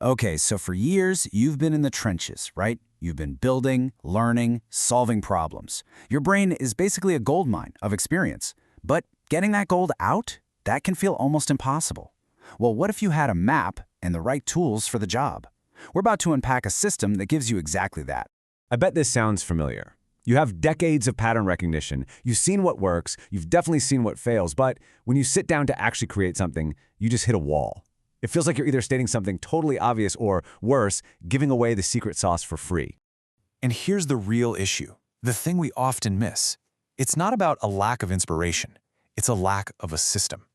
Okay, so for years, you've been in the trenches, right? You've been building, learning, solving problems. Your brain is basically a gold mine of experience. But getting that gold out, that can feel almost impossible. Well, what if you had a map and the right tools for the job? We're about to unpack a system that gives you exactly that. I bet this sounds familiar. You have decades of pattern recognition, you've seen what works, you've definitely seen what fails, but when you sit down to actually create something, you just hit a wall. It feels like you're either stating something totally obvious or, worse, giving away the secret sauce for free. And here's the real issue, the thing we often miss. It's not about a lack of inspiration, it's a lack of a system.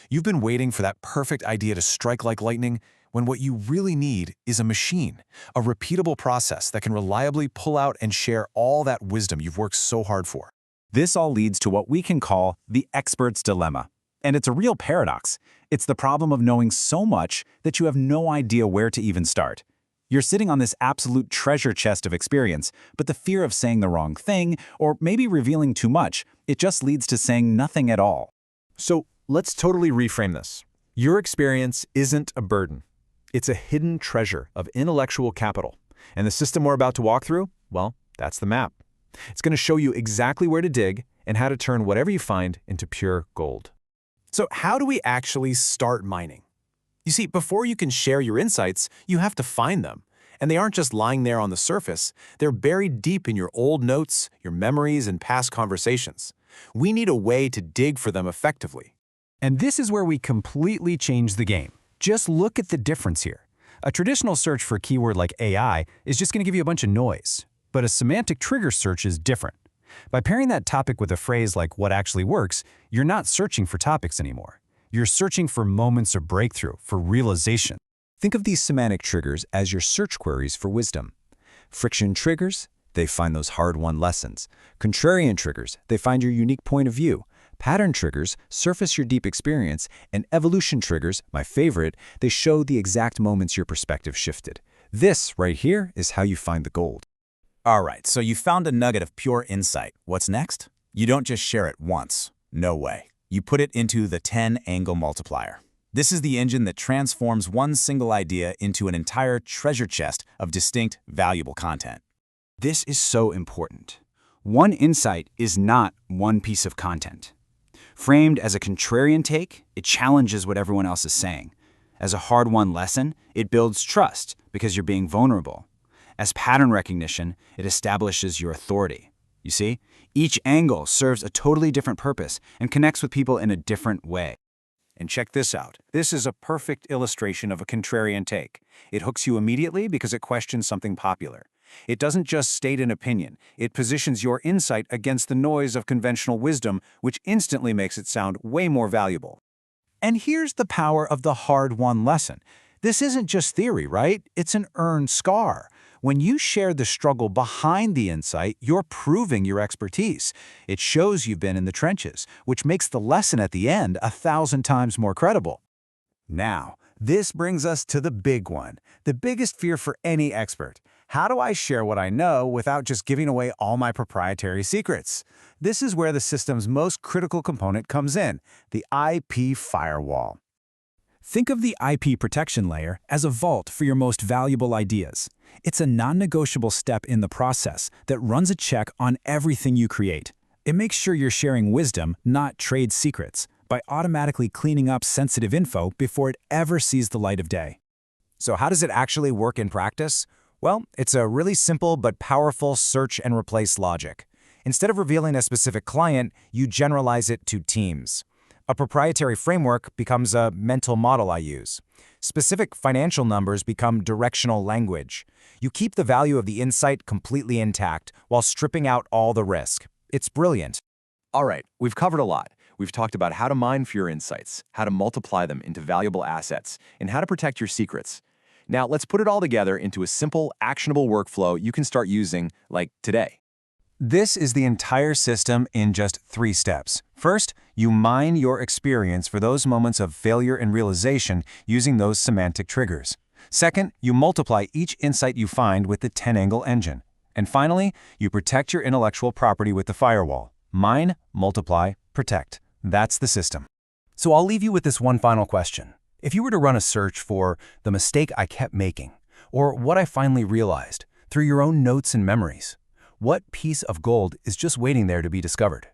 You've been waiting for that perfect idea to strike like lightning when what you really need is a machine, a repeatable process that can reliably pull out and share all that wisdom you've worked so hard for. This all leads to what we can call the expert's dilemma. And it's a real paradox. It's the problem of knowing so much that you have no idea where to even start. You're sitting on this absolute treasure chest of experience, but the fear of saying the wrong thing, or maybe revealing too much, it just leads to saying nothing at all. So let's totally reframe this. Your experience isn't a burden. It's a hidden treasure of intellectual capital. And the system we're about to walk through, well, that's the map. It's going to show you exactly where to dig and how to turn whatever you find into pure gold. So how do we actually start mining? You see, before you can share your insights, you have to find them. And they aren't just lying there on the surface. They're buried deep in your old notes, your memories, and past conversations. We need a way to dig for them effectively. And this is where we completely change the game. Just look at the difference here. A traditional search for a keyword like AI is just going to give you a bunch of noise. But a semantic trigger search is different. By pairing that topic with a phrase like what actually works, you're not searching for topics anymore. You're searching for moments of breakthrough, for realization. Think of these semantic triggers as your search queries for wisdom. Friction triggers, they find those hard-won lessons. Contrarian triggers, they find your unique point of view. Pattern triggers surface your deep experience, and evolution triggers, my favorite, they show the exact moments your perspective shifted. This right here is how you find the gold. All right, so you found a nugget of pure insight. What's next? You don't just share it once. No way. You put it into the 10-angle multiplier. This is the engine that transforms one single idea into an entire treasure chest of distinct, valuable content. This is so important. One insight is not one piece of content. Framed as a contrarian take, it challenges what everyone else is saying. As a hard-won lesson, it builds trust because you're being vulnerable. As pattern recognition, it establishes your authority. You see, each angle serves a totally different purpose and connects with people in a different way. And check this out. This is a perfect illustration of a contrarian take. It hooks you immediately because it questions something popular. It doesn't just state an opinion. It positions your insight against the noise of conventional wisdom, which instantly makes it sound way more valuable. And here's the power of the hard-won lesson. This isn't just theory, right? It's an earned scar. When you share the struggle behind the insight, you're proving your expertise. It shows you've been in the trenches, which makes the lesson at the end 1,000 times more credible. Now, this brings us to the big one, the biggest fear for any expert. How do I share what I know without just giving away all my proprietary secrets? This is where the system's most critical component comes in, the IP firewall. Think of the IP protection layer as a vault for your most valuable ideas. It's a non-negotiable step in the process that runs a check on everything you create. It makes sure you're sharing wisdom, not trade secrets, by automatically cleaning up sensitive info before it ever sees the light of day. So how does it actually work in practice? Well, it's a really simple but powerful search and replace logic. Instead of revealing a specific client, you generalize it to teams. A proprietary framework becomes a mental model I use. Specific financial numbers become directional language. You keep the value of the insight completely intact while stripping out all the risk. It's brilliant. All right, we've covered a lot. We've talked about how to mine for your insights, how to multiply them into valuable assets, and how to protect your secrets. Now, let's put it all together into a simple, actionable workflow you can start using, like today. This is the entire system in just 3 steps. First, you mine your experience for those moments of failure and realization using those semantic triggers. Second, you multiply each insight you find with the 10-angle engine. And finally, you protect your intellectual property with the firewall. Mine, multiply, protect. That's the system. So I'll leave you with this one final question. If you were to run a search for the mistake I kept making, or what I finally realized through your own notes and memories, what piece of gold is just waiting there to be discovered?